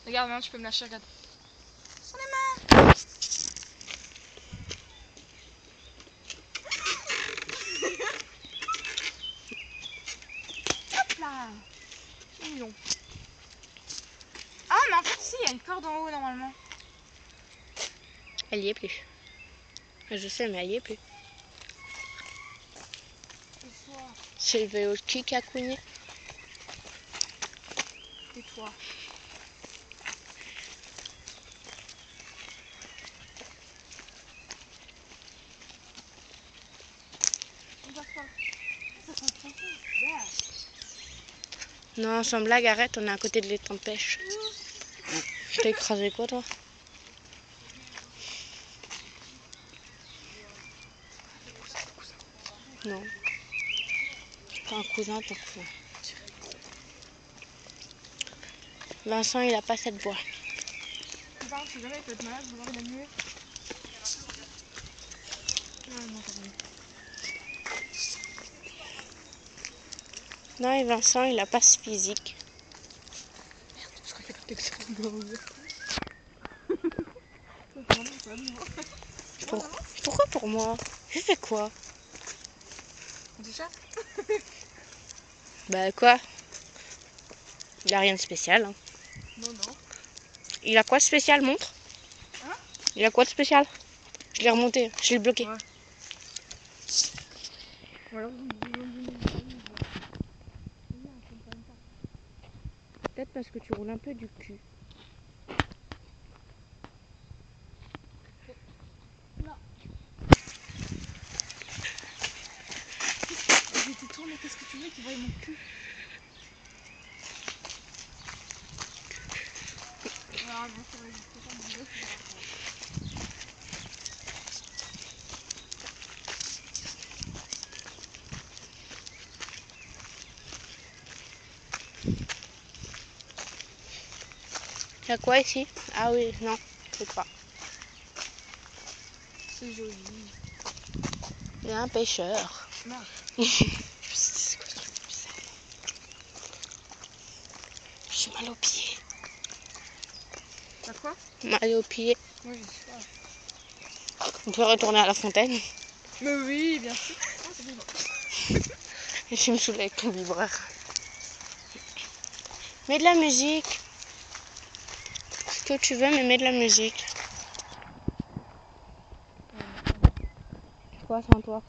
Regarde, maintenant tu peux me lâcher, regarde. Sur les mains. Hop là. C'est mignon. Ah, mais en fait, si, il y a une corde en haut normalement. Elle y est plus. Je sais, mais elle y est plus. C'est le vélo qui a couiné. Et toi? Non, sans blague, arrête, on est à côté de l'étang de pêche. Je t'ai écrasé quoi, toi? Non. Pas un cousin, ton cousin. Vincent, il a pas cette voix. Si jamais il peut être malade, vouloir il a mué. Non, t'as mieux. Non, et Vincent, il a pas ce physique. Merde, je crois qu'il y a quelque chose dans le Pourquoi pour moi? J'ai fait quoi? Du chat? Bah quoi? Il a rien de spécial. Hein. Non, non. Il a quoi de spécial, montre? Hein? Il a quoi de spécial? Je l'ai remonté, je l'ai bloqué. Ouais. Voilà. Peut-être parce que tu roules un peu du cul. Non. J'étais tournée, qu'est-ce que tu veux qu'il voie mon cul? Ah non, c'est vrai, je sais pas mon gosse. Il y a quoi ici? Ah oui, non, c'est pas. C'est joli. Il y a un pêcheur. Non. J'ai mal aux pieds. T'as quoi? Mal aux pieds. Moi j'ai soif. On peut retourner à la fontaine. Mais oui, bien sûr. Oh, c'est bon. Et je me saoule avec ton vibreur. Mets de la musique. Ce que tu veux, mais mets de la musique. Quoi, sans toi?